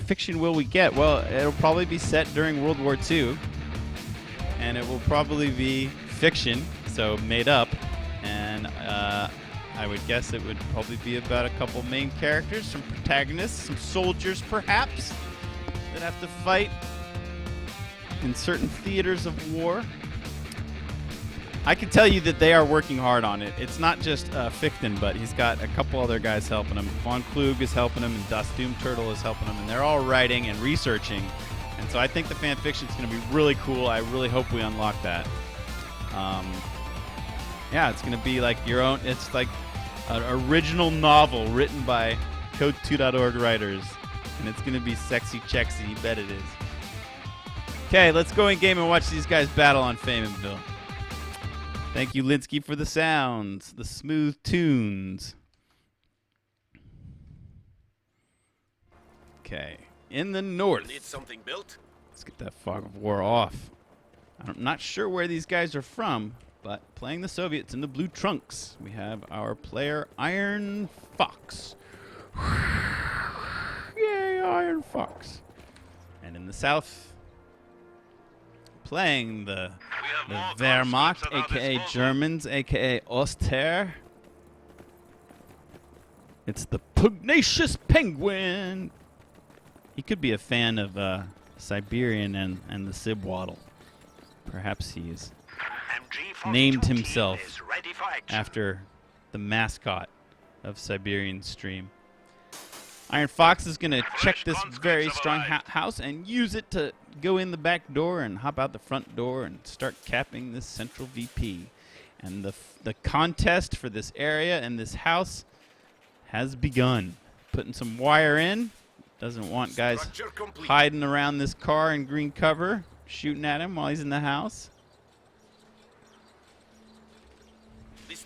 fiction will we get? Well, it'll probably be set during World War II, and it will probably be fiction, so made up, and I would guess it would probably be about a couple main characters, some protagonists, some soldiers perhaps, that have to fight in certain theaters of war. I can tell you that they are working hard on it. It's not just Fichten, but he's got a couple other guys helping him. Von Klug is helping him, and Das Doom Turtle is helping him, and they're all writing and researching. And so I think the fan fiction is going to be really cool. I really hope we unlock that. Yeah, it's going to be like your own. It's like an original novel written by Code2.org writers, and it's going to be sexy, checksy. You bet it is. Okay, let's go in game and watch these guys battle on Famenville. Thank you, Linsky, for the sounds, the smooth tunes. Okay, in the north. Need something built? Let's get that fog of war off. I'm not sure where these guys are from, but playing the Soviets in the blue trunks, we have our player IronFox. Yay, IronFox. And in the south, playing the Wehrmacht, a.k.a. Germans, a.k.a. Ostheer. It's the PugnaciousPenguin. He could be a fan of Siberian and the Sibwaddle. Perhaps he's named himself after the mascot of Siberian Stream. IronFox is going to check this very strong house and use it to go in the back door and hop out the front door and start capping this central VP. And the contest for this area and this house has begun. Putting some wire in. Doesn't want guys hiding around this car in green cover, shooting at him while he's in the house. Let's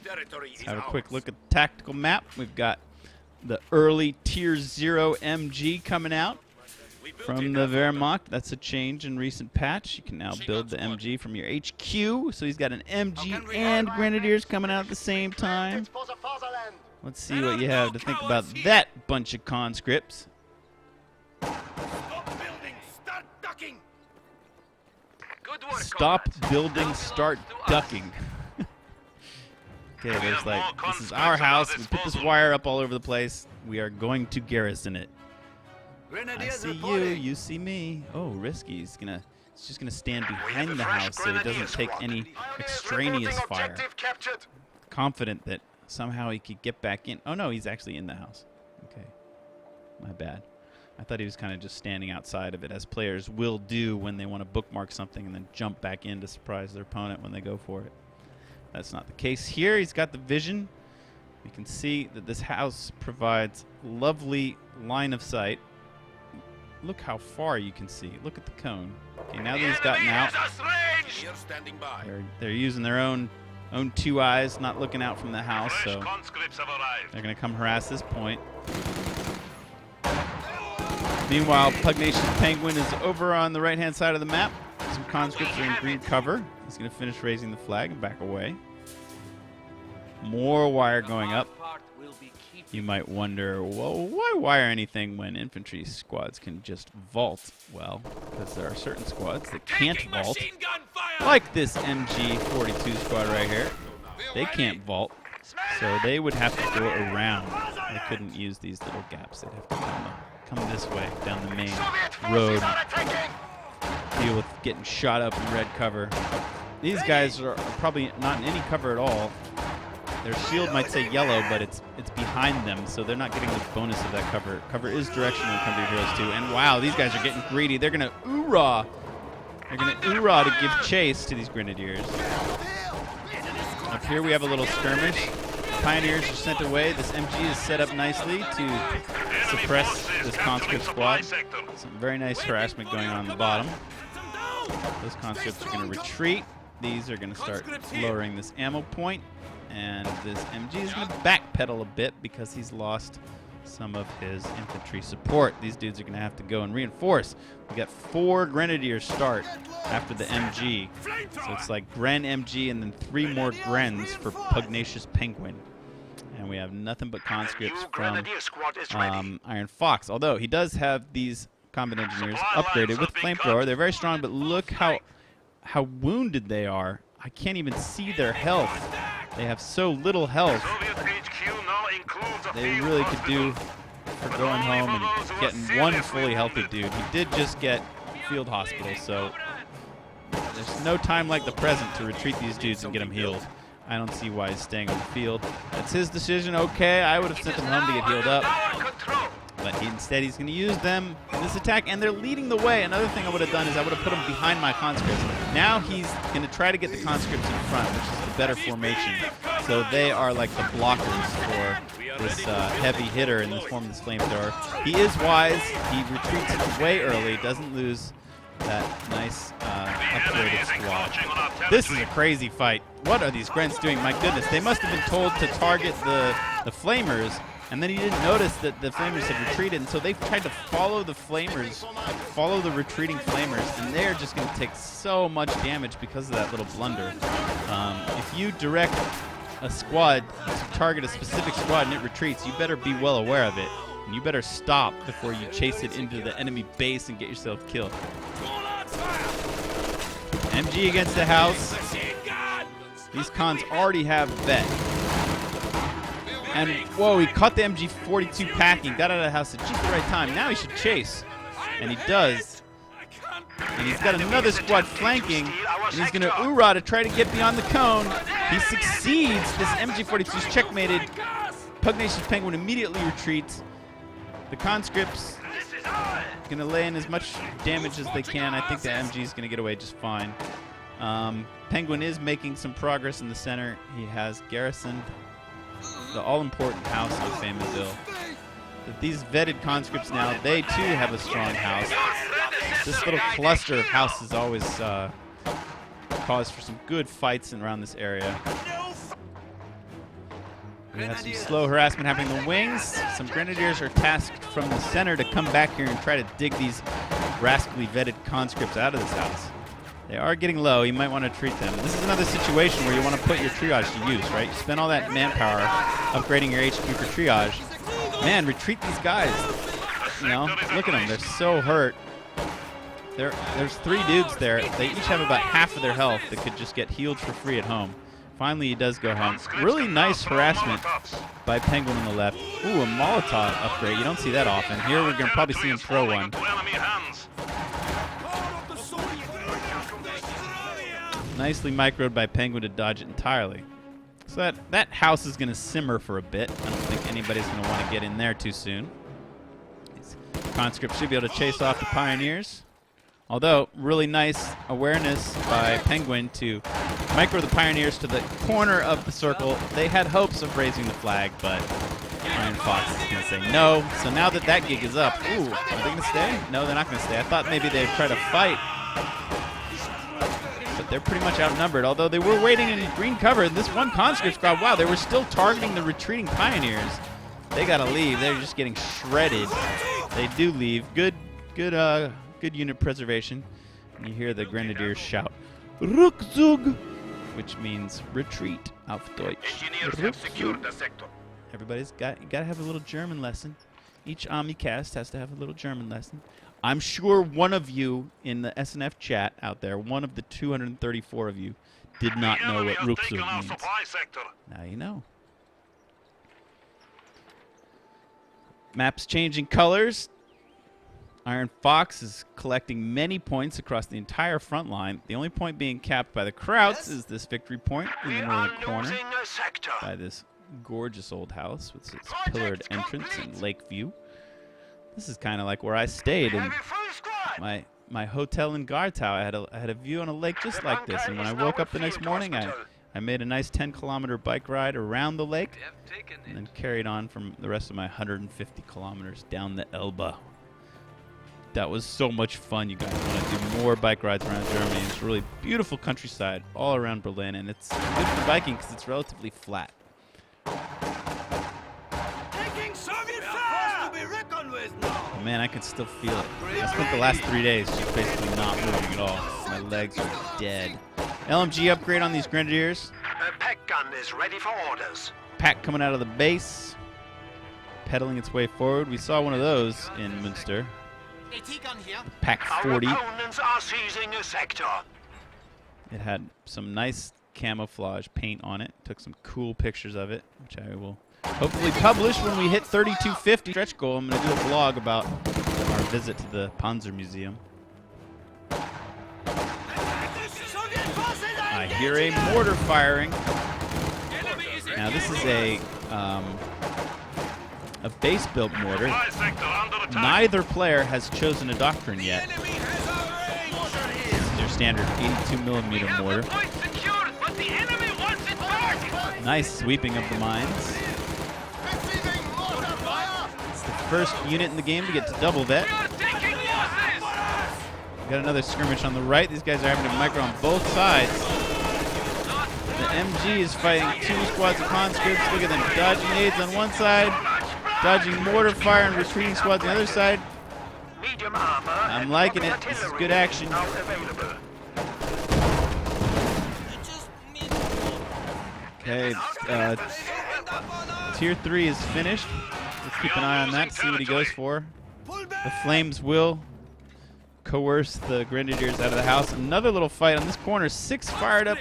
have a quick look at the tactical map. We've got the early Tier 0 MG coming out from the Wehrmacht. That's a change in recent patch. You can now build the MG from your HQ. So he's got an MG and Grenadiers coming out at the same time. Let's see what you have to think about that bunch of conscripts. Stop building, start ducking. Okay, there's like, this is our house. We put this wire up all over the place. We are going to garrison it. I see you, you see me. Oh, risky. He's just gonna stand behind the house so he doesn't take any extraneous fire. Confident that somehow he could get back in. Oh no, he's actually in the house. Okay, my bad. I thought he was kind of just standing outside of it, as players will do when they want to bookmark something and then jump back in to surprise their opponent when they go for it. That's not the case here. He's got the vision. You can see that this house provides lovely line of sight. Look how far you can see. Look at the cone. Okay, now that he's gotten out, they're using their own two eyes, not looking out from the house, so they're going to come harass this point. Meanwhile, PugnaciousPenguin is over on the right-hand side of the map. Some conscripts are in green cover. He's going to finish raising the flag and back away. More wire going up. You might wonder, well, why wire anything when infantry squads can just vault? Well, because there are certain squads that can't vault, like this MG42 squad right here. They can't vault, so they would have to go around. They couldn't use these little gaps. They'd have to come this way down the main road. Deal with getting shot up in red cover. These guys are probably not in any cover at all. Their shield might say yellow, but it's behind them, so they're not getting the bonus of that cover. Cover is directional in Country of Heroes 2. And wow, these guys are getting greedy. They're going to oorah. They're going to oorah to give chase to these Grenadiers. Up here we have a little skirmish. Pioneers are sent away. This MG is set up nicely to suppress this conscript squad. Some very nice harassment going on the bottom. Those conscripts are going to retreat. These are going to start lowering this ammo point. And this MG is going to backpedal a bit because he's lost some of his infantry support. These dudes are going to have to go and reinforce. We got 4 Grenadiers start after the MG. So it's like Gren MG and then 3 more Grens for PugnaciousPenguin. And we have nothing but conscripts from IronFox. Although he does have these combat engineers upgraded with flamethrower. They're very strong, but look how wounded they are. I can't even see their health. They have so little health. They really could do for going home and getting one fully healthy dude. He did just get field hospital, so there's no time like the present to retreat these dudes and get them healed. I don't see why he's staying on the field. That's his decision. Okay, I would have sent him home to get healed up. But instead, he's going to use them in this attack, and they're leading the way. Another thing I would have done is I would have put him behind my conscripts. Now he's going to try to get the conscripts in front, which is the better formation. So they are like the blockers for this heavy hitter in the form of this flamethrower. He is wise. He retreats way early, doesn't lose that nice upgraded squad. This is a crazy fight. What are these Grents doing? My goodness, they must have been told to target the flamers. And then he didn't notice that the flamers had retreated, and so they've tried to follow the flamers, follow the retreating flamers, and they're just going to take so much damage because of that little blunder. If you direct a squad to target a specific squad and it retreats, you better be well aware of it, and you better stop before you chase it into the enemy base and get yourself killed. MG against the house. These cons already have vet. And, whoa, he caught the MG42 packing, got out of the house at just the right time. Now he should chase. And he does. And he's got another squad flanking, and he's going to oorah to try to get beyond the cone. He succeeds. This MG42 is checkmated. Pugnacious Penguin immediately retreats. The conscripts going to lay in as much damage as they can. I think the MG is going to get away just fine. Penguin is making some progress in the center. He has garrisoned the all-important house of Famouxville. But these vetted conscripts now, they too have a strong house. This little cluster of houses always cause for some good fights around this area. We have some slow harassment happening in the wings. Some grenadiers are tasked from the center to come back here and try to dig these rascally vetted conscripts out of this house. They are getting low. You might want to treat them. This is another situation where you want to put your triage to use, right? You spend all that manpower upgrading your HQ for triage. Man, retreat these guys. You know, look at them. They're so hurt. There's 3 dudes there. They each have about half of their health that could just get healed for free at home. Finally, he does go home. Really nice harassment by Penguin on the left. Ooh, a Molotov upgrade. You don't see that often. Here we're going to probably see him throw one. Nicely microed by Penguin to dodge it entirely. So that house is going to simmer for a bit. I don't think anybody's going to want to get in there too soon. These conscripts should be able to chase off the pioneers. Although, really nice awareness by Penguin to micro the pioneers to the corner of the circle. They had hopes of raising the flag, but IronFox is going to say no. So now that gig is up, ooh, are they going to stay? No, they're not going to stay. I thought maybe they'd try to fight. But they're pretty much outnumbered, although they were waiting in green cover. This one conscript squad, wow, they were still targeting the retreating pioneers. They got to leave. They're just getting shredded. They do leave. Good unit preservation. And you hear the grenadiers shout, Rückzug, which means retreat auf Deutsch. Everybody's got to have a little German lesson. Each Omnicast has to have a little German lesson. I'm sure one of you in the SNF chat out there, one of the 234 of you, did not know what Rückzug means. Now you know. Map's changing colors. IronFox is collecting many points across the entire front line. The only point being capped by the Krauts is this victory point in the northern corner by this gorgeous old house with its pillared entrance and lake view. This is kind of like where I stayed in my hotel in Gartau. I had a view on a lake just like this, and when I woke up the next morning, I made a nice 10-kilometer bike ride around the lake and then carried on from the rest of my 150 kilometers down the Elbe. That was so much fun. You guys want to do more bike rides around Germany. It's really beautiful countryside all around Berlin, and it's good for biking because it's relatively flat. Man, I can still feel it. I spent the last 3 days just basically not moving at all. My legs are dead. LMG upgrade on these grenadiers. Pack gun is ready for orders. Pack coming out of the base, pedaling its way forward. We saw one of those in Münster. Pack Our 40. opponents are seizing a sector. It had some nice camouflage paint on it. Took some cool pictures of it, which I will hopefully publish when we hit 3250 stretch goal. I'm going to do a vlog about our visit to the Panzer Museum. I hear a mortar firing. Now this is a base-built mortar. Neither player has chosen a doctrine yet. This is their standard 82mm mortar. Nice sweeping of the mines. It's the first unit in the game to get to double vet. Got another skirmish on the right. These guys are having to micro on both sides. The MG is fighting two squads of conscripts. Look at them dodging nades on one side, dodging mortar fire and retreating squads on the other side. I'm liking it. This is good action. Okay, Tier 3 is finished. Let's keep an eye on that, see what he goes for. The flames will coerce the grenadiers out of the house. Another little fight on this corner. 6 fired up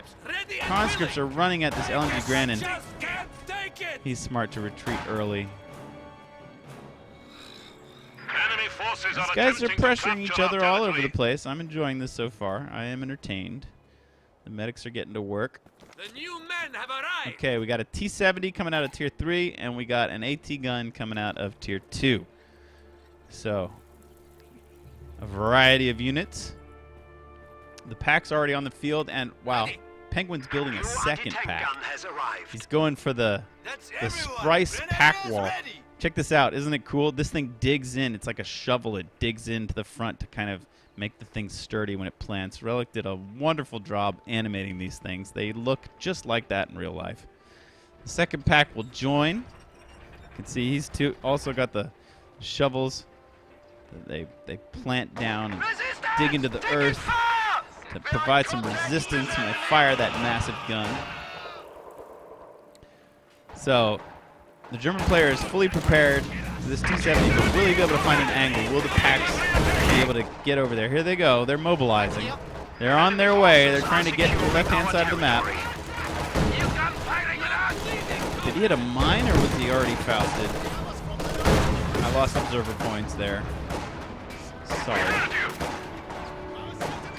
conscripts are running at this LMG Granin. He's smart to retreat early. These guys are pressuring each other all over the place. I'm enjoying this so far. I am entertained. The medics are getting to work. The new men have arrived. Okay, we got a T-70 coming out of Tier 3, and we got an AT gun coming out of Tier 2. So, a variety of units. The pack's already on the field, and wow, Penguin's building a second pack. He's going for the Sprice pack wall. Check this out. Isn't it cool? This thing digs in. It's like a shovel. It digs into the front to kind of make the thing sturdy when it plants. Relic did a wonderful job animating these things. They look just like that in real life. The second pack will join. You can see he's also got the shovels. They plant down and dig into the earth to provide some resistance when they fire that massive gun. So the German player is fully prepared for this T-70, but will he be able to find an angle? Will the packs be able to get over there? Here they go. They're mobilizing. They're on their way. They're trying to get to the left-hand side of the map. Did he hit a mine, or was he already fausted? I lost observer points there. Sorry.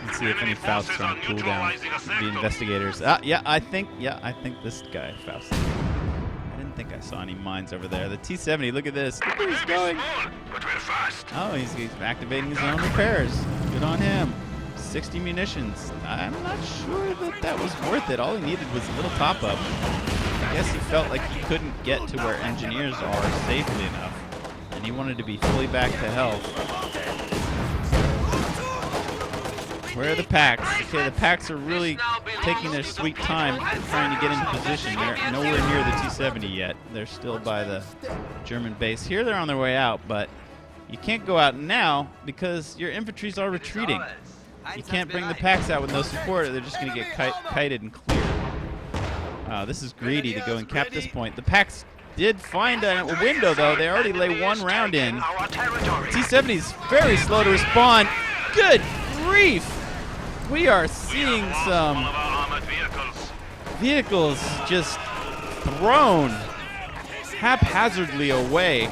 Let's see if any fausts are on cooldown. The investigators. Yeah, I think this guy fausted. I didn't think I saw any mines over there. The T-70, look at this. Look where he's going. Oh, he's activating his own repairs. Good on him. 60 munitions. I'm not sure that was worth it. All he needed was a little top-up. I guess he felt like he couldn't get to where engineers are safely enough, and he wanted to be fully back to health. Where are the packs? Okay, the packs are really taking their sweet time trying to get into position. They're nowhere near the T-70 yet. They're still by the German base. Here they're on their way out, but you can't go out now because your infantry's all retreating. You can't bring the packs out with no support, or they're just going to get kited and cleared. This is greedy to go and cap this point. The packs did find a window, though. They already lay one round in. T-70 is very slow to respond. Good grief! We are seeing some vehicles just thrown haphazardly away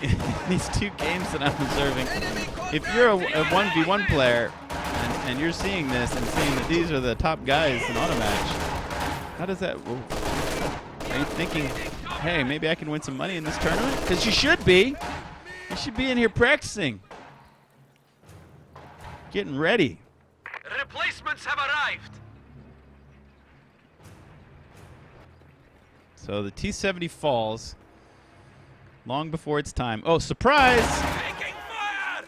in these two games that I'm observing. If you're a 1v1 player and you're seeing this and seeing that these are the top guys in auto match, how does that... Are you thinking, hey, maybe I can win some money in this tournament? Because you should be. You should be in here practicing. Getting ready. Replacements have arrived. So the T-70 falls long before its time. Oh, surprise! Taking fire!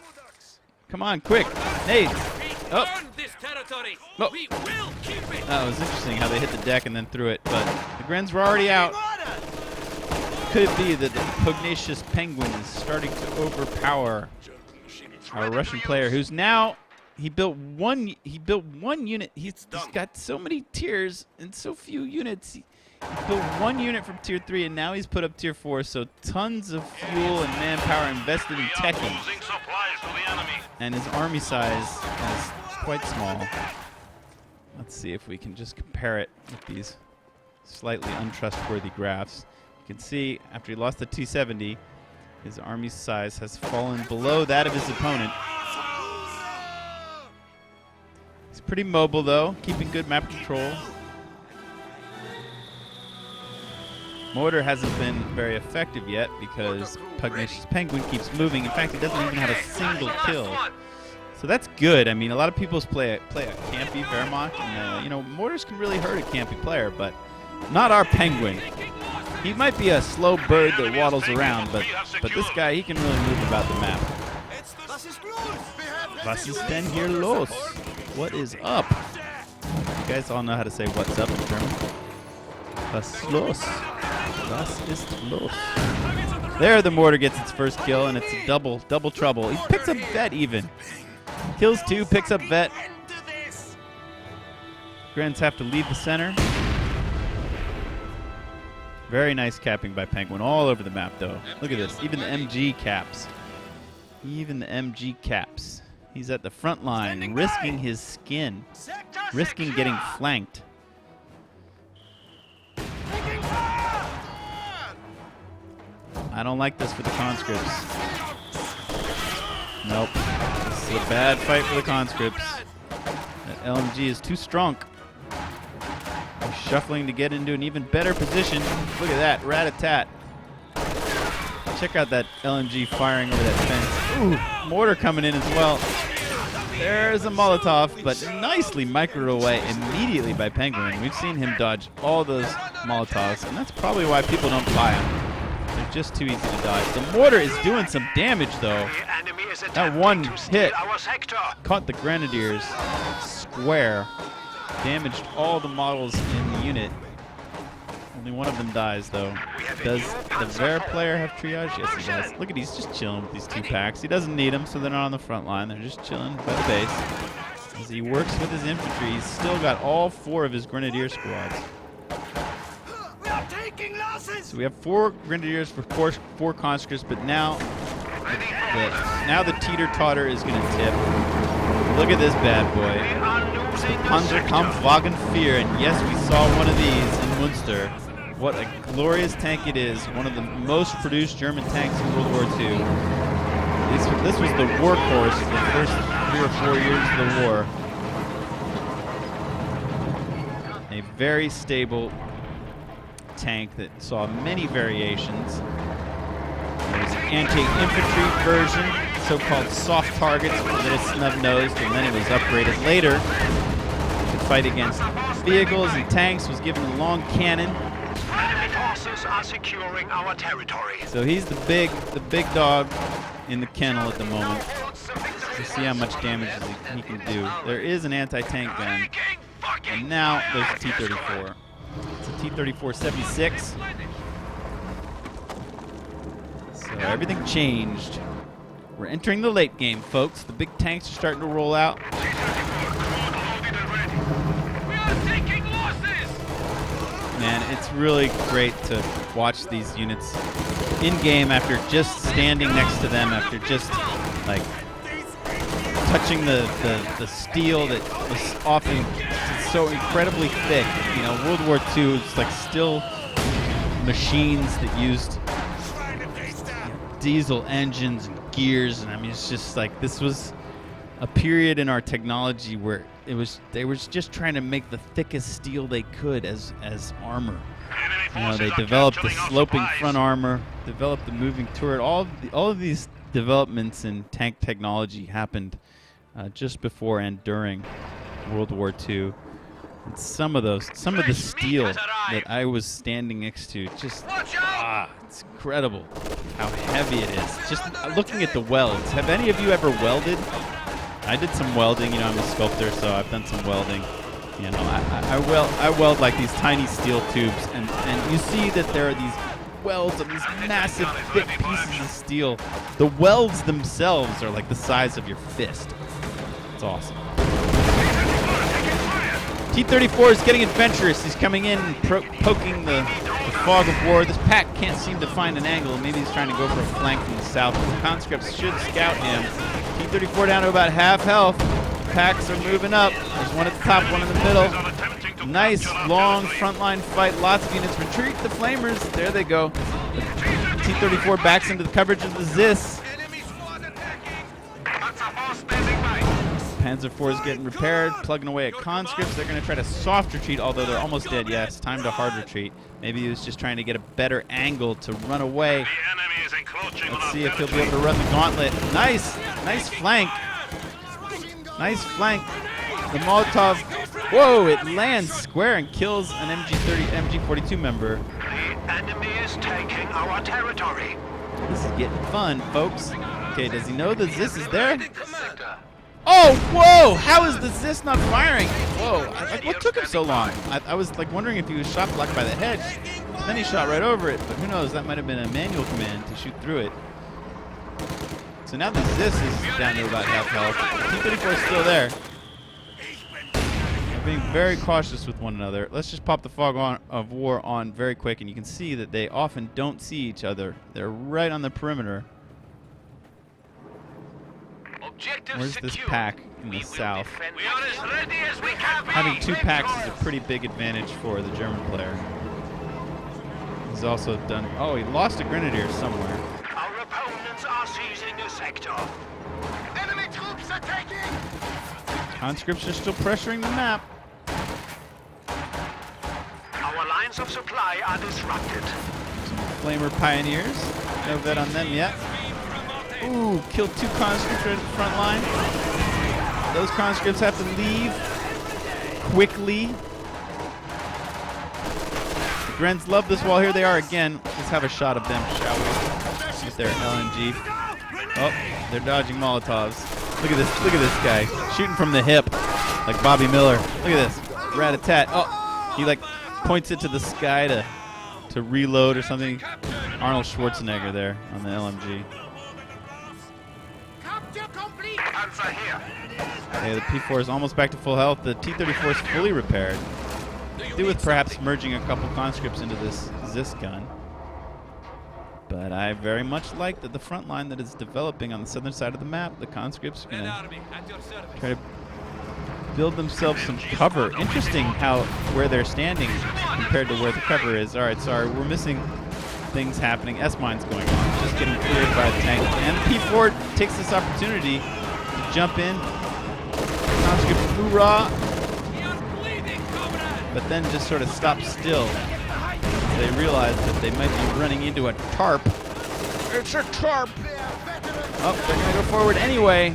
Come on, quick. Nades. Oh. Earn this territory. Oh. We will keep it. That was interesting how they hit the deck and then threw it, but the Grens were already out. Could it be that the Pugnacious Penguin is starting to overpower our Russian player, who's now... He built one unit. He's got so many tiers and so few units. He built one unit from Tier 3, and now he's put up Tier 4, so tons of fuel and manpower invested in teching. and his army size is quite small. Let's see if we can just compare it with these slightly untrustworthy graphs. You can see after he lost the 270, his army size has fallen below that of his opponent. He's pretty mobile though, keeping good map control. Mortar hasn't been very effective yet because PugnaciousPenguin keeps moving. In fact, he doesn't even have a single kill. So that's good. I mean, a lot of people play a campy Wehrmacht, and you know, mortars can really hurt a campy player, but not our Penguin. He might be a slow bird that waddles around, but this guy, he can really move about the map. Was ist denn hier los? What is up? You guys all know how to say what's up in German. Was ist los? Was ist los? There, the mortar gets its first kill, and it's a double trouble. He picks up vet even. Kills 2, picks up vet. Grens have to leave the center. Very nice capping by Penguin all over the map, though. Look at this. Even the MG caps. Even the MG caps. He's at the front line, risking his skin. Risking getting flanked. I don't like this for the conscripts. Nope. This is a bad fight for the conscripts. That LMG is too strong. They're shuffling to get into an even better position. Look at that, rat-a-tat. Check out that LMG firing over that fence. Ooh, mortar coming in as well. There's a Molotov, but nicely microed away immediately by Penguin. We've seen him dodge all those Molotovs, and that's probably why people don't buy him. They're just too easy to dodge. The mortar is doing some damage, though. That one hit caught the Grenadiers square. Damaged all the models in the unit. Only one of them dies, though. Does the Ver player have triage? Yes, he does. Look at, he's just chilling with these 2 packs. He doesn't need them, so they're not on the front line. They're just chilling by the base. As he works with his infantry, he's still got all 4 of his Grenadier squads. So we have 4 Grenadiers for 4 conscripts, but now the teeter-totter is going to tip. Look at this bad boy. Panzerkampfwagen 4, and yes, we saw one of these in Munster. What a glorious tank it is. One of the most produced German tanks in World War II. This was the workhorse for the first 3 or 4 years of the war. A very stable tank that saw many variations. There's an anti-infantry version, so-called soft targets, a little snub-nosed, and then it was upgraded later to fight against vehicles and tanks. Was given a long cannon. Enemy forces are securing our territory. So he's the big dog in the kennel at the moment. You see how much damage he can do. There is an anti-tank gun, and now there's a T-34. It's a T-34-76. So everything changed. We're entering the late game, folks. The big tanks are starting to roll out. We are taking losses! Man, it's really great to watch these units in-game after just standing next to them, after just, like, touching the steel that was often so incredibly thick. You know, World War II is like still machines that used diesel engines and gears, and I mean, it's just like this was a period in our technology where they were just trying to make the thickest steel they could as armor. You know, they developed the sloping front armor, developed the moving turret. All of these developments in tank technology happened just before and during World War II. And some of the steel that I was standing next to, just it's incredible how heavy it is. Just looking at the welds. Have any of you ever welded? I did some welding. You know, I'm a sculptor, so I've done some welding. You know, I weld like these tiny steel tubes, and you see that there are these welds of these massive, thick pieces of steel. The welds themselves are like the size of your fist. It's awesome. T-34 is getting adventurous. He's coming in and poking the fog of war. This pack can't seem to find an angle. Maybe he's trying to go for a flank from the south. The conscripts should scout him. T-34 down to about half health. Packs are moving up. There's one at the top, one in the middle. Nice long frontline fight. Lots of units retreat. The flamers, there they go. The T-34 backs into the coverage of the ZIS. Panzer IV is getting repaired, plugging away at conscripts. They're going to try to soft retreat, although they're almost dead. Yes, time to hard retreat. Maybe he was just trying to get a better angle to run away. Let's see if he'll be able to run the gauntlet. Nice flank. Nice flank. The Molotov, whoa, it lands square and kills an MG42 member. The enemy is taking our territory. This is getting fun, folks. Okay, does he know the ZIS is there? Oh, whoa! How is the ZIS not firing? Whoa, what took him so long? I was like wondering if he was shot blocked by the hedge. Then he shot right over it, but who knows? That might have been a manual command to shoot through it. So now the ZIS is down to about half health. T-34 is still there. They're being very cautious with one another. Let's just pop the fog of war on very quick, and you can see that they often don't see each other. They're right on the perimeter. Where's this pack in the south? Having two packs is a pretty big advantage for the German player. He's also done... Oh, he lost a grenadier somewhere. Our opponents are seizing a sector. Enemy troops are taking. Conscripts are still pressuring the map. Our lines of supply are disrupted. Some Flamer Pioneers. No vet on them yet. Ooh, killed two conscripts right at the front line. Those conscripts have to leave quickly. The Grens love this wall. Here they are again. Let's have a shot of them, shall we? With their LMG. Oh, they're dodging Molotovs. Look at this. Look at this guy. Shooting from the hip. Like Bobby Miller. Look at this. Rat-a-tat. Oh, he like points it to the sky to reload or something. Arnold Schwarzenegger there on the LMG. Okay, the P4 is almost back to full health. The T-34 is fully repaired. Do with perhaps merging a couple conscripts into this ZIS gun. But I very much like that the front line that is developing on the southern side of the map, the conscripts are going to try to build themselves some cover. Interesting how where they're standing compared to where the cover is. All right, sorry, we're missing things happening. S-mine's going on, just getting cleared by the tank. And P4 takes this opportunity to jump in. Conscript hoorah! But then just sort of stop still. They realize that they might be running into a tarp. It's a tarp! Oh, they're going to go forward anyway.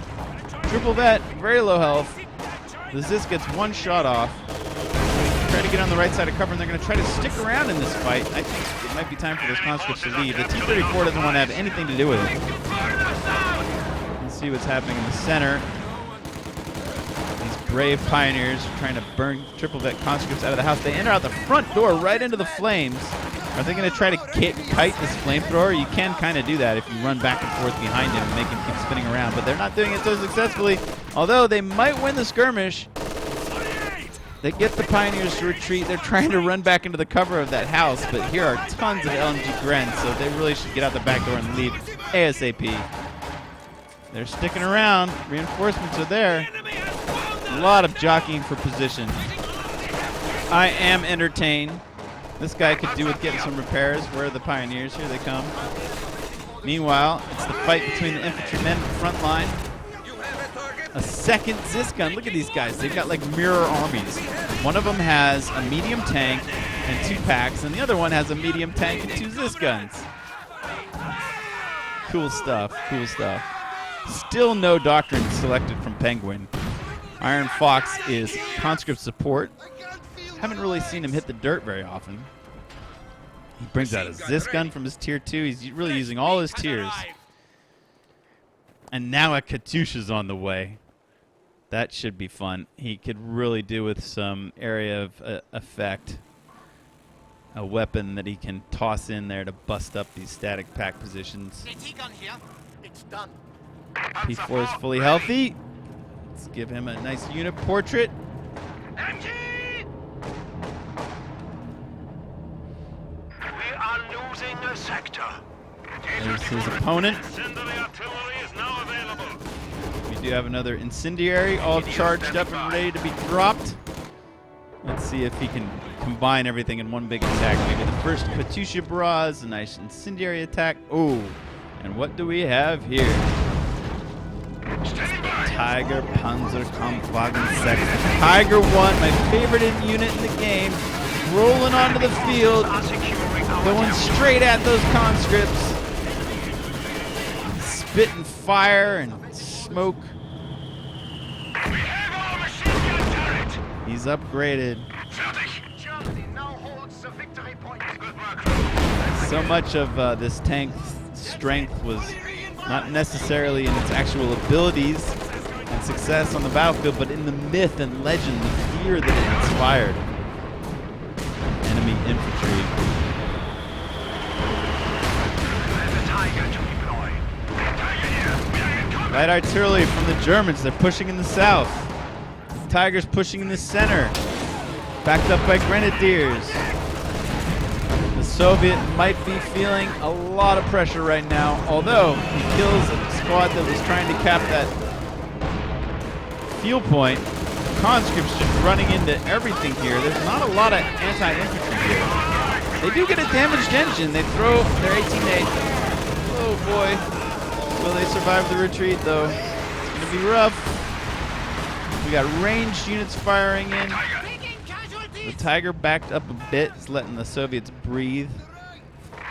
Triple vet, very low health. The ZIS gets one shot off. Try to get on the right side of cover, and they're going to try to stick around in this fight. I think it might be time for those conscripts to leave. The T-34 doesn't want to have anything to do with it. Let's see what's happening in the center. These brave pioneers are trying to burn triple vet conscripts out of the house. They enter out the front door right into the flames. Are they going to try to kite this flamethrower? You can kind of do that if you run back and forth behind him and make him keep spinning around, but they're not doing it so successfully. Although they might win the skirmish. They get the pioneers to retreat. They're trying to run back into the cover of that house, but here are tons of LMG Grens, so they really should get out the back door and leave ASAP. They're sticking around. Reinforcements are there. A lot of jockeying for position. I am entertained. This guy could do with getting some repairs. Where are the pioneers? Here they come. Meanwhile, it's the fight between the infantrymen in the front line. A second ZIS gun. Look at these guys. They've got like mirror armies. One of them has a medium tank and 2 packs, and the other one has a medium tank and 2 ZIS guns. Cool stuff. Cool stuff. Still no doctrine selected from Penguin. IronFox is conscript support. Haven't really seen him hit the dirt very often. He brings out a ZIS gun from his tier 2. He's really using all his tiers. And now a Katyusha's on the way. That should be fun. He could really do with some area of effect. A weapon that he can toss in there to bust up these static pack positions. P4 is fully healthy. Let's give him a nice unit portrait. sector. There's his opponent. Incendiary artillery is now available. We do have another incendiary all charged up and ready to be dropped. Let's see if he can combine everything in one big attack. Maybe the first Katyusha barrage, a nice incendiary attack. Oh, and what do we have here? Tiger Panzerkampfwagen 6. Tiger 1, my favorite unit in the game, rolling onto the field, going straight at those conscripts, spitting fire and smoke. He's upgraded. Germany now holds the victory point. So much of this tank's strength was not necessarily in its actual abilities and success on the battlefield, but in the myth and legend, the fear that it inspired. Enemy infantry. Light artillery from the Germans. They're pushing in the south. The Tigers pushing in the center. Backed up by grenadiers. The Soviet might be feeling a lot of pressure right now, although he kills a squad that was trying to cap that field point. Conscripts just running into everything here. There's not a lot of anti-infantry here. They do get a damaged engine. They throw their 18A. Oh boy. Will they survive the retreat though? It's going to be rough. We got ranged units firing in. The Tiger backed up a bit, it's letting the Soviets breathe.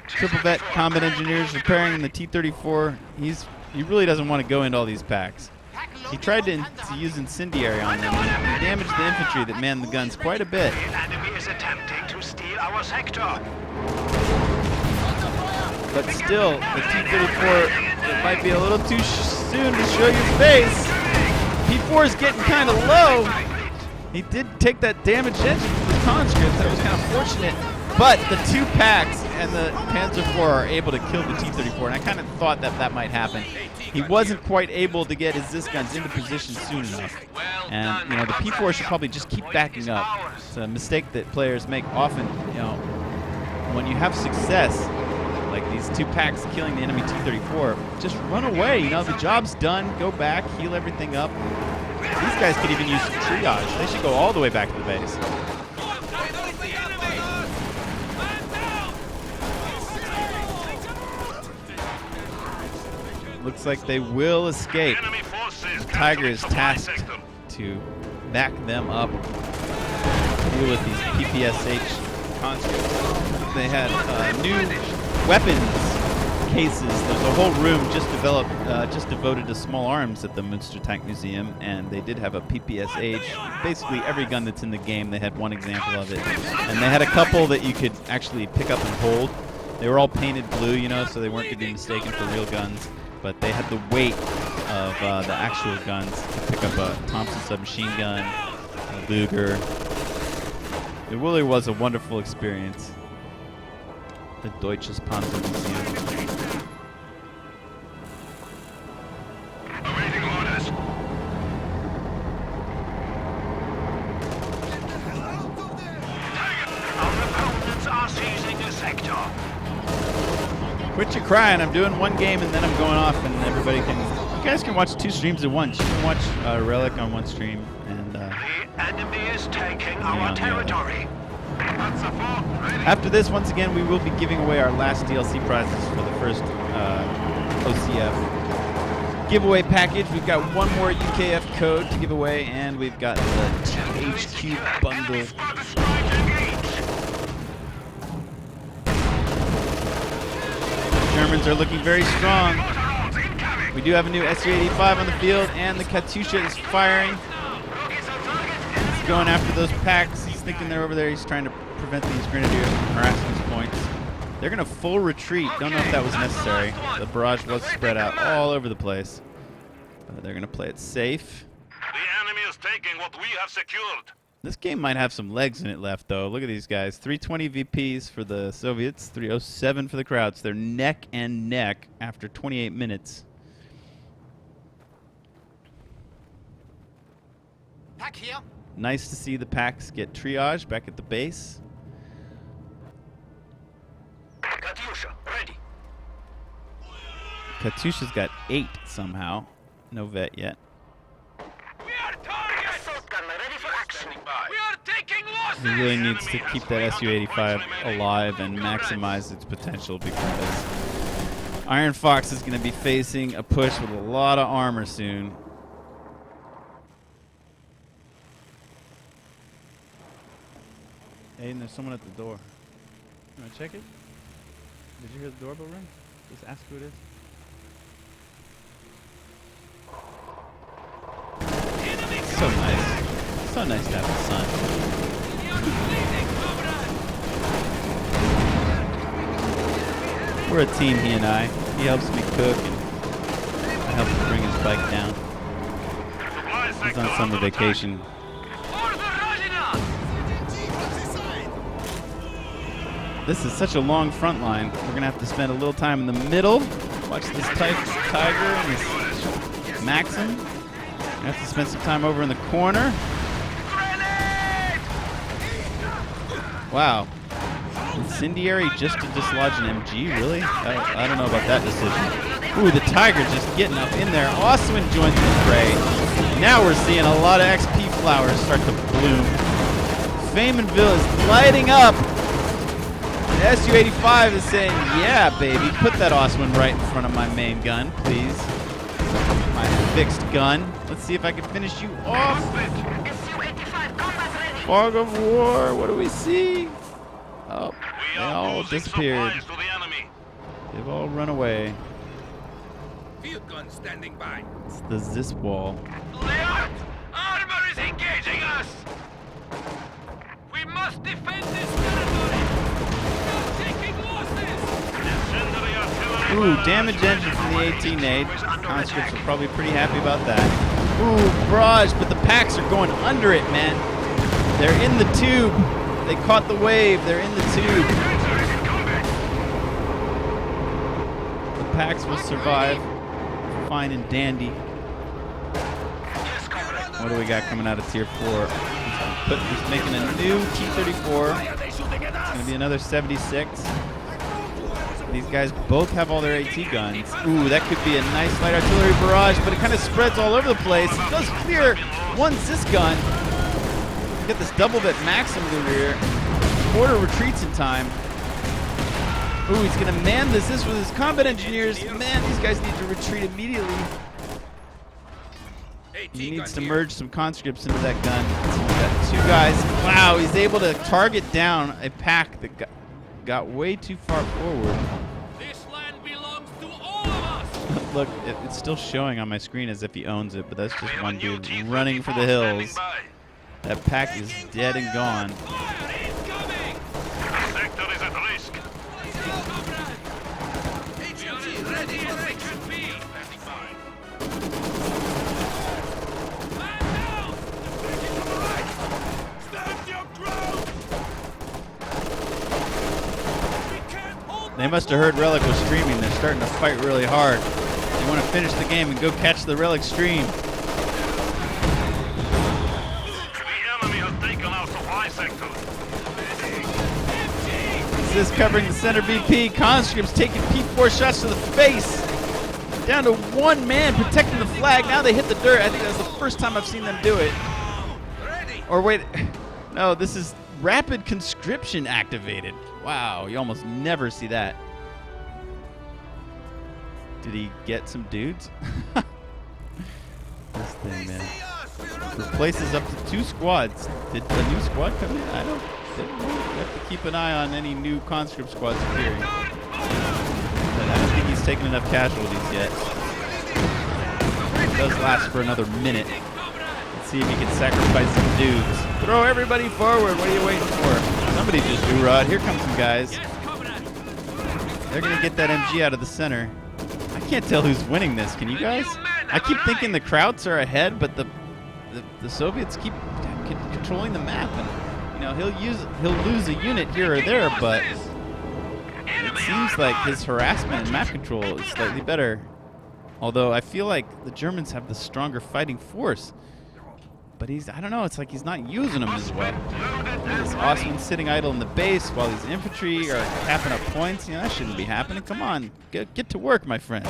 Triple vet combat engineers repairing the T-34. He really doesn't want to go into all these packs. He tried to use incendiary on them and damaged the infantry that manned the guns quite a bit. The enemy is attempting to steal our sector. But still, the T-34, it might be a little too soon to show your face. P-4 is getting kind of low. He did take that damaged engine from the conscripts. That was kind of fortunate. But the two packs and the Panzer IV are able to kill the T-34, and I kind of thought that that might happen. He wasn't quite able to get his Zis guns into position soon enough. And, you know, the P-4 should probably just keep backing up. It's a mistake that players make often, you know, when you have success, like these two packs killing the enemy T-34, just run away. You know, the job's done. Go back, heal everything up. These guys could even use triage. They should go all the way back to the base. Looks like they will escape. The Tiger is tasked to back them up. Deal with these PPSH conscripts. They had new weapons cases. There's a whole room just developed, just devoted to small arms at the Münster Tank Museum, and they did have a PPSH. Basically every gun that's in the game, they had one example of it. And they had a couple that you could actually pick up and hold. They were all painted blue, you know, so they weren't going to be mistaken for real guns. But they had the weight of the actual guns to pick up a Thompson submachine gun, a Luger. It really was a wonderful experience. The Deutsches Panzer Museum. Awaiting orders. Our opponents are seizing the sector. Quit your crying. I'm doing one game and then I'm going off, and everybody can. You guys can watch two streams at once. You can watch Relic on one stream and. The enemy is taking our territory. After this, once again, we will be giving away our last DLC prizes for the first OCF giveaway package. We've got one more UKF code to give away, and we've got the THQ bundle. Germans are looking very strong. We do have a new Su-85 on the field, and the Katyusha is firing. He's going after those packs. He's thinking they're over there. He's trying to prevent these grenadiers from harassing his points. They're going to full retreat. Don't know if that was necessary. The barrage was spread out all over the place. They're going to play it safe. The enemy is taking what we have secured. This game might have some legs in it left, though. Look at these guys. 320 VPs for the Soviets, 307 for the Krauts. They're neck and neck after 28 minutes. Pack here. Nice to see the packs get triage back at the base. Katyusha, ready. Katyusha's got 8 somehow. No vet yet. We are targets! Assault gun ready for action. We are taking losses! He really needs to keep that Su-85 alive and maximize its potential because IronFox is going to be facing a push with a lot of armor soon. Aiden, there's someone at the door. You want to check it? Did you hear the doorbell ring? Just ask who it is. So nice. So nice to have a son. We're a team, he and I. He helps me cook and I help him bring his bike down. He's on summer vacation. This is such a long front line. We're going to have to spend a little time in the middle. Watch this Tiger and this Maxim. We have to spend some time over in the corner. Wow. Incendiary just to dislodge an MG? Really? I don't know about that decision. Ooh, the Tiger just getting up in there. Oswin joins the fray. Now we're seeing a lot of XP flowers start to bloom. Feynmanville is lighting up. The Su-85 is saying, yeah, baby, put that Oswin right in front of my main gun, please. My fixed gun. Let's see if I can finish you off. Fog of war, what do we see? Oh, they all disappeared. They've all run away. Field gun standing by. It's the Zis wall. Leon! Armor is engaging us! We must defend this territory! We're taking losses! Ooh, damage engine from the 18-8. Conscripts are probably pretty happy about that. Ooh, barrage, but the packs are going under it, man. They're in the tube. They caught the wave. They're in the tube. The packs will survive. Fine and dandy. What do we got coming out of Tier 4? He's making a new T-34. It's going to be another 76. These guys both have all their AT guns. Ooh, that could be a nice light artillery barrage, but it kind of spreads all over the place. It does clear one Zis gun. Get this double bit Maxim in the rear. Mortar retreats in time. Ooh, he's going to man this with his combat engineers. Man, these guys need to retreat immediately. He needs to merge some conscripts into that gun. So we've got 2 guys. Wow, he's able to target down a pack that got way too far forward. This land belongs to all of us! Look, it's still showing on my screen as if he owns it, but that's just one dude running for the hills. That pack is dead and gone. Fire incoming! Sector is at risk. HMG ready for action! Man down! Stand your ground! We can't hold. They must have heard Relic was streaming. They're starting to fight really hard. They want to finish the game and go catch the Relic stream. This is covering the center BP. Conscripts taking P4 shots to the face. Down to 1 man protecting the flag. Now they hit the dirt. I think that's the first time I've seen them do it. Or wait, no, this is rapid conscription activated. Wow, you almost never see that. Did he get some dudes? This thing, man. Replaces up to 2 squads. Did a new squad come in? I don't. We have to keep an eye on any new conscript squads appearing. But I don't think he's taken enough casualties yet. It does last for another minute. Let's see if he can sacrifice some dudes. Throw everybody forward. What are you waiting for? Somebody just hoorah'd. Here come some guys. They're going to get that MG out of the center. I can't tell who's winning this. Can you guys? I keep thinking the Krauts are ahead, but the Soviets keep controlling the map. And, you know, he'll lose a unit here or there, but it seems like his harassment and map control is slightly better. Although I feel like the Germans have the stronger fighting force. But I don't know, it's like he's not using them as well. This Osman sitting idle in the base while these infantry are capping up points. You know, that shouldn't be happening. Come on, get to work, my friend.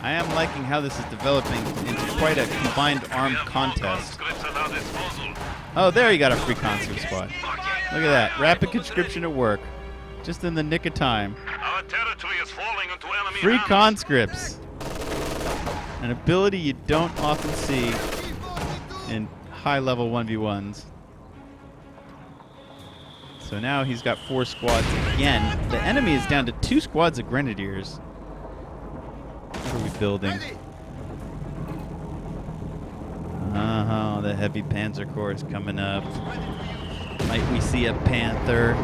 I am liking how this is developing into quite a combined armed contest. Conscripts at our disposal. Oh, there you got a free conscript squad. Look at that. Rapid conscription at work. Just in the nick of time. Our territory is falling into enemy Free hands. conscripts. An ability you don't often see in high-level 1v1s. So now he's got 4 squads again. The enemy is down to 2 squads of grenadiers. What are we building? The heavy Panzer Corps is coming up. Might we see a Panther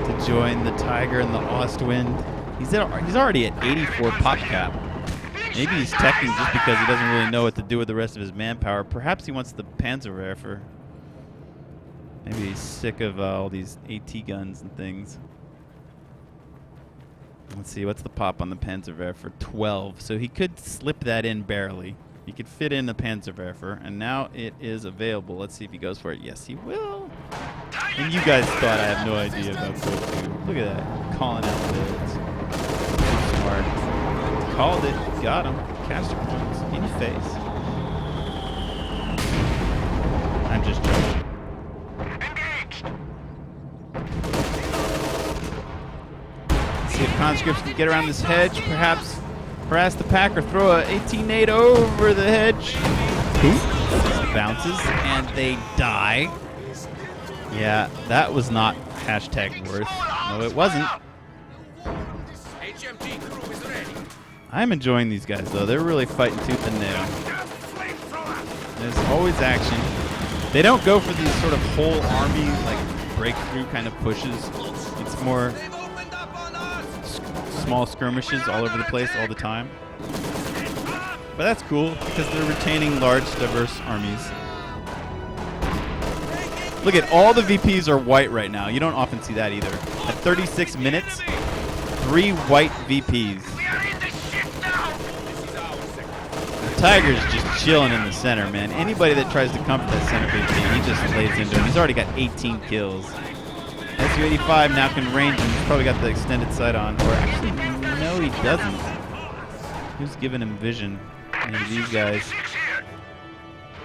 to join the Tiger and the Ostwind? He's already at 84 pop cap. Maybe he's teching just because he doesn't really know what to do with the rest of his manpower. Perhaps he wants the Panzerwerfer. Maybe he's sick of all these AT guns and things. Let's see, what's the pop on the Panzerwerfer? 12. So he could slip that in barely. He could fit in the Panzerwerfer, and now it is available. Let's see if he goes for it. Yes, he will. And you guys thought I have no idea about Goku. Look at that. Calling out builds. Too smart. Called it. Got him. Caster points. In your face. I'm just joking. See if conscripts can get around this hedge. Perhaps harass the pack or throw a 18-8 over the hedge. Ooh. Bounces and they die. Yeah, that was not hashtag worth. No, it wasn't. I'm enjoying these guys, though. They're really fighting tooth and nail. There's always action. They don't go for these sort of whole army, like, breakthrough kind of pushes. It's more small skirmishes all over the place all the time. But that's cool, because they're retaining large, diverse armies. Look at all the VPs are white right now. You don't often see that either. At 36 minutes, 3 white VPs. The Tiger's just chilling in the center, man. Anybody that tries to come for that center VP, he just lays into him. He's already got 18 kills. SU-85 now can range him. He's probably got the extended sight on. Or actually, no, he doesn't. Who's giving him vision? Maybe these guys.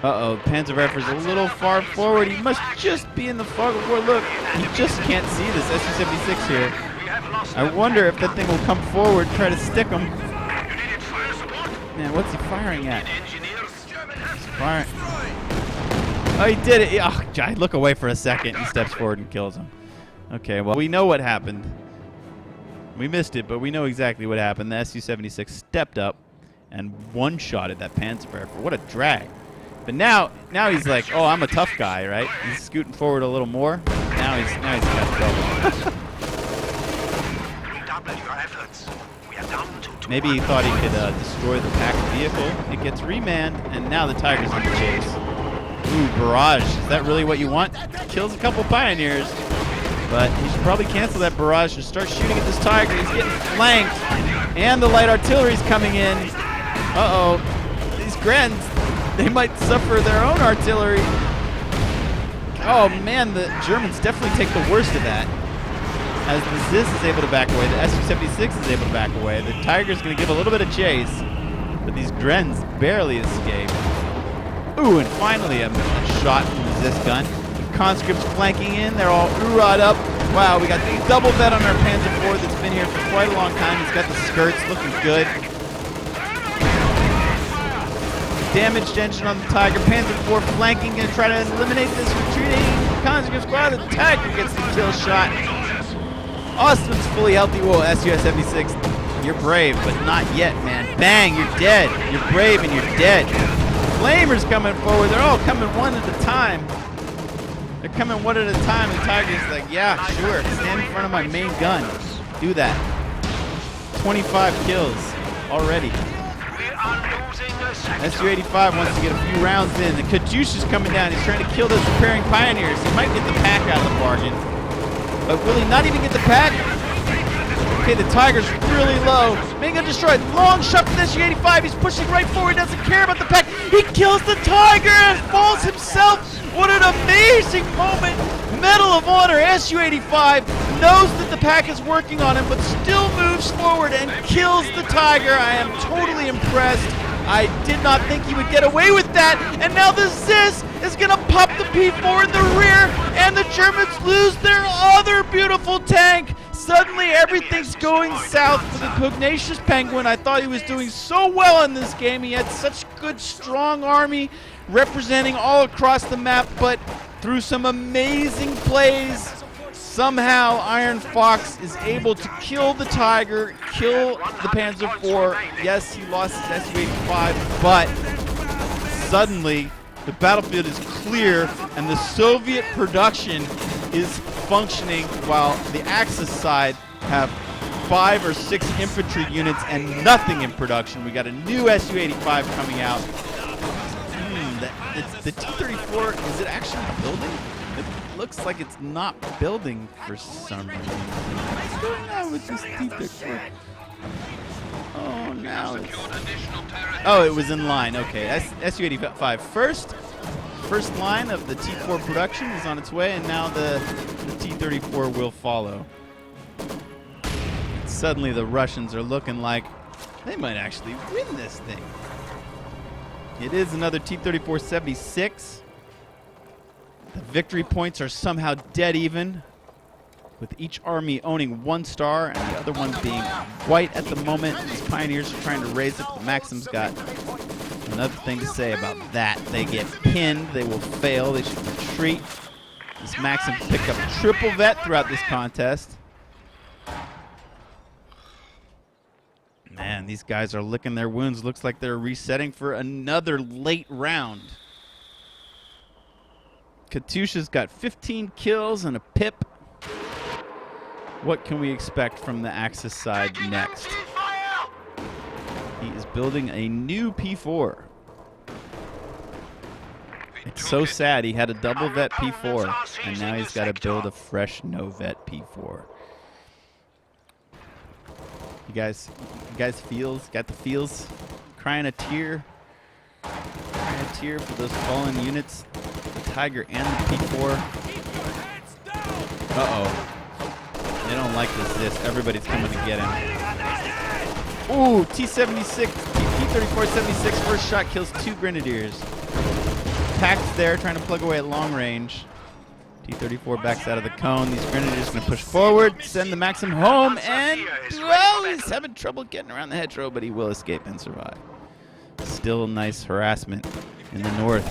Uh-oh, Panzerwerfer's a little far forward. He must just be in the fog of war. Look, he just can't see this SU-76 here. I wonder if that thing will come forward, try to stick him. Man, what's he firing at? He's firing. Oh, he did it. Oh, I look away for a second. He steps forward and kills him. Okay, well, we know what happened. We missed it, but we know exactly what happened. The SU-76 stepped up and one-shotted that Panzerwerfer. What a drag. But now he's like, oh, I'm a tough guy, right? He's scooting forward a little more. Now he's got trouble. Maybe he thought he could destroy the pack vehicle. It gets remanned, and now the Tiger's in the chase. Ooh, barrage. Is that really what you want? Kills a couple pioneers. But he should probably cancel that barrage and start shooting at this Tiger. He's getting flanked. And the light artillery's coming in. Uh-oh. These Grens, they might suffer their own artillery. Oh, man, the Germans definitely take the worst of that. As the ZIS is able to back away, the SU-76 is able to back away. The Tiger's going to give a little bit of chase. But these Grens barely escape. Ooh, and finally a shot from the ZIS gun. Conscripts flanking in. They're all oorah'd up. Wow, we got the double vet on our Panzer IV that's been here for quite a long time. He's got the skirts looking good. Damaged engine on the Tiger. Panzer IV flanking, going to try to eliminate this retreating conscript squad. The Tiger gets the kill shot. Austin's fully healthy. Whoa, SU-76, you're brave, but not yet, man. Bang, you're dead. You're brave and you're dead. Flamers coming forward. They're all coming one at a time. They're coming one at a time, and Tiger's like, yeah, sure. Stand in front of my main gun. Do that. 25 kills already. SU-85 wants to get a few rounds in. The Katyusha's coming down. He's trying to kill those preparing pioneers. He might get the pack out of the bargain. But will he not even get the pack? Okay, the Tiger's really low. Mango destroyed. Long shot from the SU-85. He's pushing right forward. He doesn't care about the pack. He kills the Tiger and falls himself. What an amazing moment. Medal of Honor. Su-85 knows that the pack is working on him, but still moves forward and kills the Tiger. I am totally impressed. I did not think he would get away with that. And now the Zis is going to pop the P4 in the rear, and the Germans lose their other beautiful tank. Suddenly everything's going south for the Pugnacious Penguin. I thought he was doing so well in this game. He had such good, strong army representing all across the map, but through some amazing plays, somehow IronFox is able to kill the Tiger, kill the Panzer IV. Yes, he lost his Su-85, but suddenly the battlefield is clear and the Soviet production is functioning, while the Axis side have 5 or 6 infantry units and nothing in production. We got a new Su-85 coming out. The T-34, is it actually building? It looks like it's not building for some reason. What's going on with this T-34? Oh, now it's... Oh, it was in line. Okay, Su-85 first line of the T-4 production is on its way, and now the T-34 will follow. Suddenly the Russians are looking like they might actually win this thing. It is another T-34-76. The victory points are somehow dead even, with each army owning 1 star and the other one being white at the moment. These Pioneers are trying to raise it, but the Maxim's got another thing to say about that. They get pinned, they will fail, they should retreat. This Maxim picked up triple vet throughout this contest. Man, these guys are licking their wounds. Looks like they're resetting for another late round. Katyusha's got 15 kills and a pip. What can we expect from the Axis side next? He is building a new P4. It's so sad. He had a double vet P4, and now he's got to build a fresh no vet P4. You guys got the feels? Crying a tear? Crying a tear for those fallen units, the Tiger and the P4. Uh-oh. They don't like this. Everybody's coming to get him. Ooh, T-76, T-34-76 first shot kills 2 Grenadiers. Pack's there trying to plug away at long range. T-34 backs out of the cone. These Grenadiers going to push forward, send the Maxim home, and, well, he's having trouble getting around the hedgerow, but he will escape and survive. Still nice harassment in the north.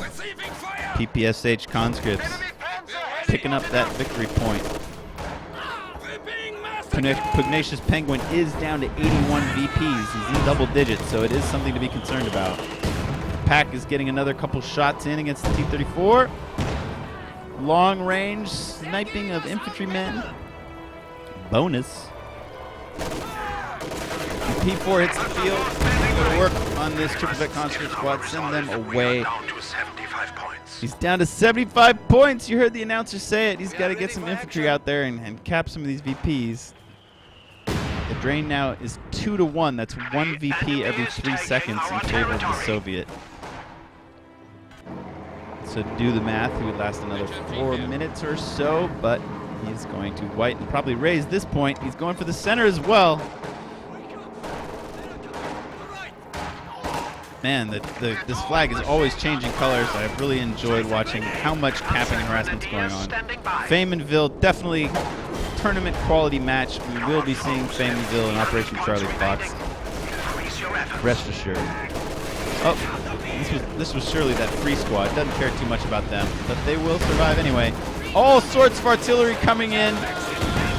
PPSH conscripts picking up that victory point. Pugnacious Penguin is down to 81 VPs. He's in double digits, so it is something to be concerned about. Pack is getting another couple shots in against the T-34. Long range sniping of infantrymen. Bonus. The P4 hits the field. Good work on this triple vet conscript squad. Send them away. He's down to 75 points. You heard the announcer say it. He's got to get some infantry out there and cap some of these VPs. The drain now is 2-to-1. That's 1 VP every 3 seconds in favor of the Soviet. So to do the math, he would last another 4 minutes or so, but he's going to white and probably raise this point. He's going for the center as well. Man, this flag is always changing colors. I've really enjoyed watching how much capping and harassment's going on. Faymanville, definitely tournament quality match. We will be seeing Faymanville in Operation Charlie Fox. Rest assured. Oh. This was surely that free squad. Doesn't care too much about them, but they will survive anyway. All sorts of artillery coming in.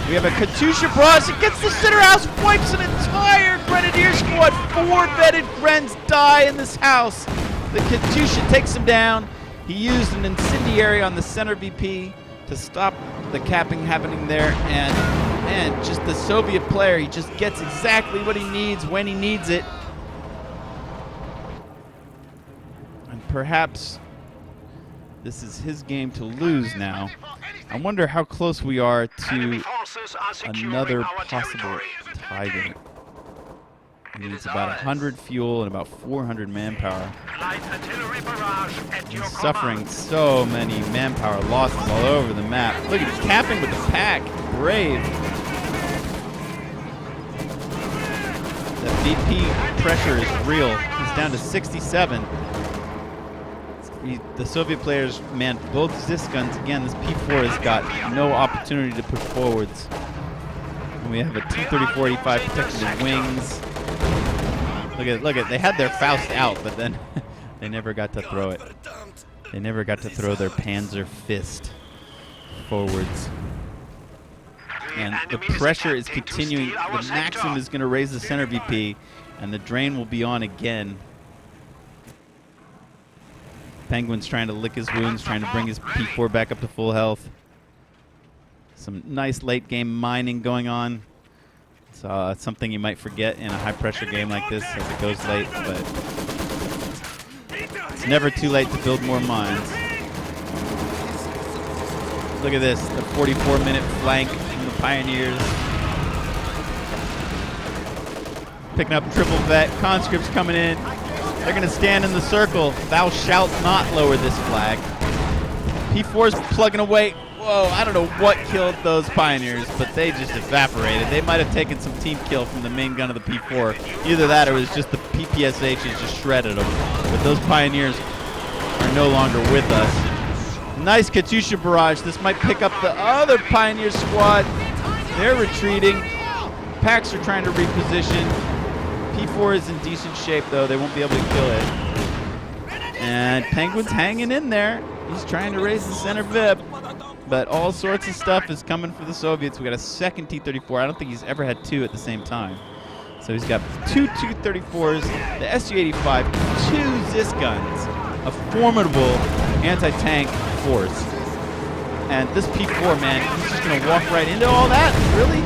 We have a Katyusha barrage. It gets the center house, wipes an entire Grenadier squad. 4 vetted Grens die in this house. The Katyusha takes him down. He used an incendiary on the center VP to stop the capping happening there. And man, just the Soviet player, he just gets exactly what he needs when he needs it. Perhaps this is his game to lose now. I wonder how close we are to another possible Tiger. He needs about 100 fuel and about 400 manpower. Light artillery barrage at your He's suffering command. so many manpower losses all over the map. Look, he's capping with the pack. Brave. The VP pressure is real. He's down to 67. The Soviet players manned both Zis guns. Again, this P4 has got no opportunity to push forwards. And we have a T-34-85 protected in wings. Look at, they had their Faust out, but then they never got to throw it. They never got to throw their Panzer Fist forwards. And the pressure is continuing. The Maxim is going to raise the center VP, and the drain will be on again. Penguin's trying to lick his wounds, trying to bring his P4 back up to full health. Some nice late game mining going on. It's something you might forget in a high pressure game like this as it goes late, but it's never too late to build more mines. Look at this, the 44-minute flank from the Pioneers. Picking up triple vet, conscripts coming in. They're going to stand in the circle. Thou shalt not lower this flag. P4's plugging away. Whoa, I don't know what killed those Pioneers, but they just evaporated. They might have taken some team kill from the main gun of the P4. Either that or it was just the PPSHs just shredded them. But those Pioneers are no longer with us. Nice Katyusha barrage. This might pick up the other Pioneer squad. They're retreating. Packs are trying to reposition. P4 is in decent shape, though. They won't be able to kill it. And Penguin's hanging in there. He's trying to raise the center VIP. But all sorts of stuff is coming for the Soviets. We got a second T-34. I don't think he's ever had two at the same time. So he's got two T-34s, the Su-85, two Zis guns, a formidable anti-tank force. And this P4, man, he's just going to walk right into all that? Really?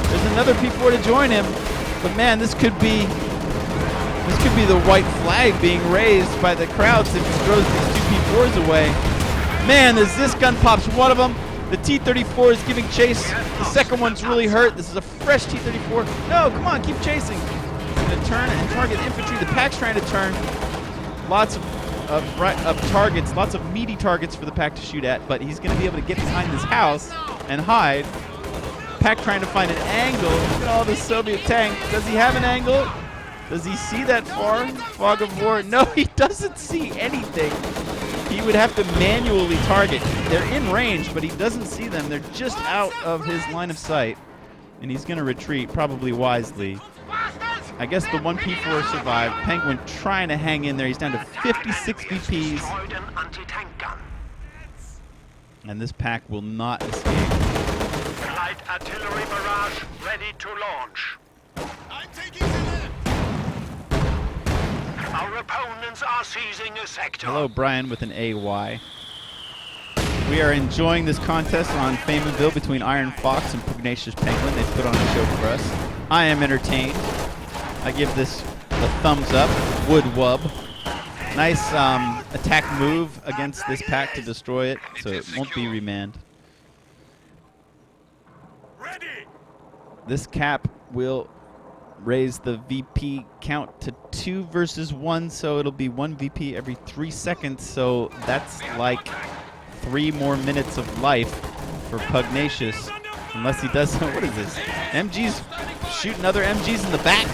There's another P4 to join him. But man, this could be the white flag being raised by the crowds if he throws these two P4s away. Man, the Zis gun pops one of them. The T-34 is giving chase. The second one's really hurt. This is a fresh T-34. No, come on, keep chasing. He's going to turn and target infantry. The pack's trying to turn. Lots of targets, lots of meaty targets for the pack to shoot at, but he's going to be able to get behind this house and hide. Pack trying to find an angle. Look at all this Soviet tank. Does he have an angle? Does he see that far? Fog of war? No, he doesn't see anything. He would have to manually target. They're in range, but he doesn't see them. They're just out of his line of sight. And he's going to retreat, probably wisely. I guess the one P4 survived. Penguin trying to hang in there. He's down to 56 VPs. And this pack will not escape. Light artillery barrage ready to launch. I'm taking the left. Our opponents are seizing a sector. Hello, Brian with an AY. We are enjoying this contest on Fameville between IronFox and PugnaciousPenguin. They put on a show for us. I am entertained. I give this a thumbs up. Wood wub. Nice attack move against this pack to destroy it, so it won't be remanned. This cap will raise the VP count to 2 versus 1, so it'll be 1 VP every 3 seconds, so that's like 3 more minutes of life for Pugnacious, unless he does. What is this? MGs shooting other MGs in the back?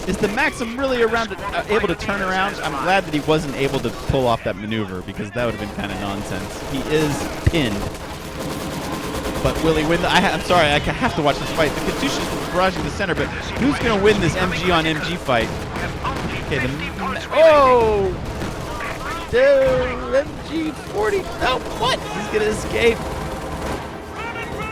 Is the Maxim really able to turn around? I'm glad that he wasn't able to pull off that maneuver, because that would have been kind of nonsense. He is pinned. But will he win? I'm sorry, I have to watch this fight. The Katyusha's barraging the center, but who's going to win this MG on MG fight? Okay, oh! MG40. No, what? He's going to escape.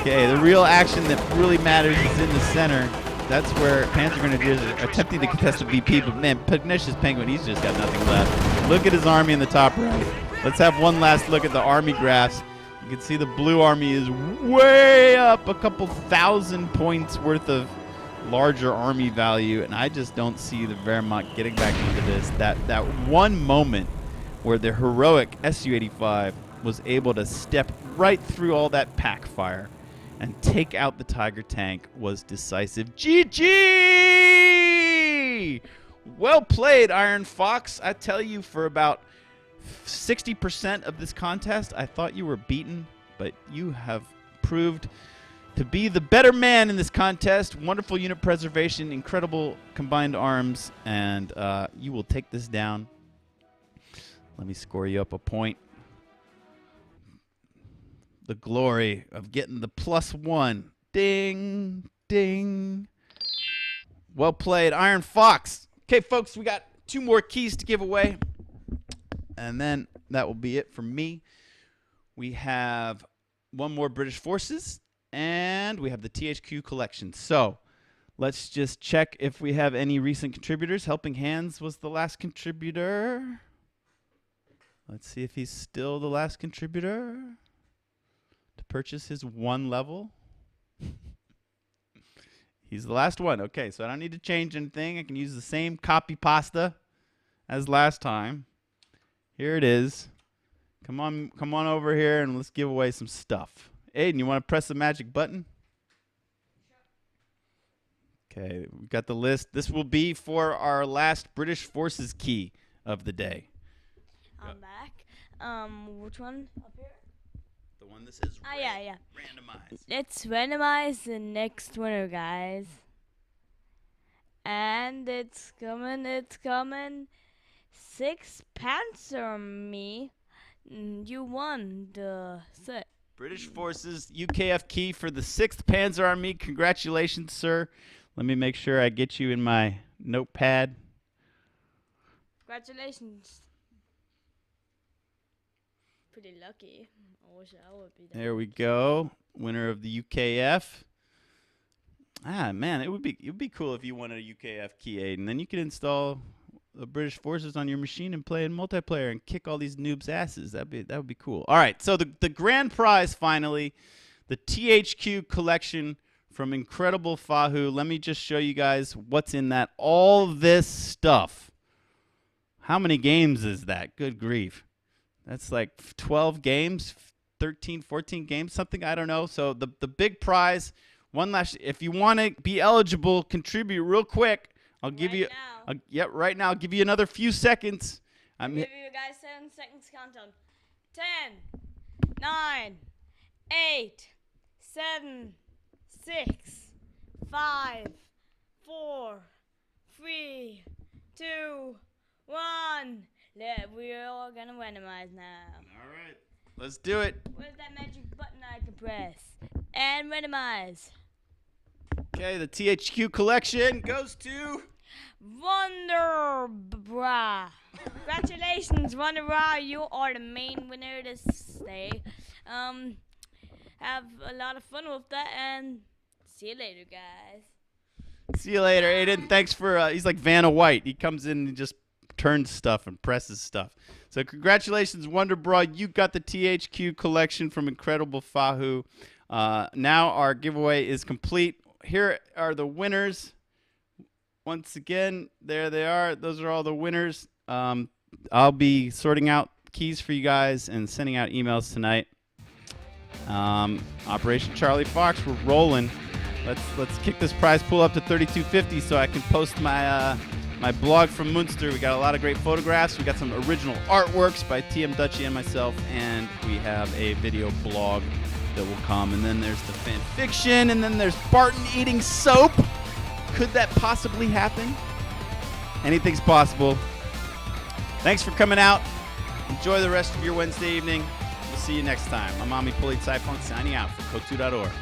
Okay, the real action that really matters is in the center. That's where Panzer Grenadiers are attempting to contest the VP, but man, PugnaciousPenguin, he's just got nothing left. Look at his army in the top right. Let's have one last look at the army graphs. You can see the blue army is way up, a couple thousand points worth of larger army value, and I just don't see the Wehrmacht getting back into this. That one moment where the heroic Su-85 was able to step right through all that pack fire and take out the Tiger tank was decisive. GG! Well played, IronFox. I tell you, for about 60% of this contest, I thought you were beaten, but you have proved to be the better man in this contest. Wonderful unit preservation, incredible combined arms, and you will take this down. Let me score you up a point. The glory of getting the +1. Ding, ding. Well played, IronFox. Okay, folks, we got 2 more keys to give away, and then that will be it for me. We have 1 more British Forces, and we have the THQ collection. So let's just check if we have any recent contributors. Helping Hands was the last contributor. Let's see if he's still the last contributor to purchase his 1 level. He's the last one. Okay, so I don't need to change anything. I can use the same copy pasta as last time. Here it is. Come on over here and let's give away some stuff. Aiden, you want to press the magic button? Okay, we've got the list. This will be for our last British Forces key of the day. I'm back. Which one? Up here? The one that says yeah. randomize. Let's randomize the next winner, guys. And it's coming. 6 Panzer Army. You won the set. British Forces UKF key for the 6th Panzer Army. Congratulations, sir. Let me make sure I get you in my notepad. Congratulations. Pretty lucky. I wish I would be that. There we go. Winner of the UKF. Ah, man, it would be cool if you won a UKF key, Aiden. Then you could install the British Forces on your machine and play in multiplayer and kick all these noobs' asses. That would be cool. All right, so the grand prize finally, the THQ collection from Incredible Fahu. Let me just show you guys what's in that. All this stuff. How many games is that? Good grief. That's like 12 games, 13, 14 games, something, I don't know. So the big prize, one last, if you want to be eligible, contribute real quick. I'll give you, right now, I'll give you another few seconds. I'll give you guys 7 seconds countdown. 10, 9, 8, 7, 6, 5, 4, 3, 2, 1. We're all gonna randomize now. All right, let's do it. Where's that magic button I can press? And randomize. Okay, the THQ collection goes to Wonderbra. Congratulations, Wonderbra. You are the main winner this day. Have a lot of fun with that, and see you later, guys. See you later, Aiden. Thanks for, he's like Vanna White. He comes in and just turns stuff and presses stuff. So congratulations, Wonderbra. You got the THQ collection from Incredible Fahu. Now our giveaway is complete. Here are the winners. Once again, there they are. Those are all the winners. I'll be sorting out keys for you guys and sending out emails tonight. Operation Charlie Fox, we're rolling. Let's kick this prize pool up to 3250 so I can post my my blog from Munster. We got a lot of great photographs. We got some original artworks by TM Dutchie and myself, and we have a video blog that will come. And then there's the fan fiction, and then there's Barton eating soap. Could that possibly happen? Anything's possible. Thanks for coming out. Enjoy the rest of your Wednesday evening. We'll see you next time. I'm Ami Polizei signing out for Kotu.org.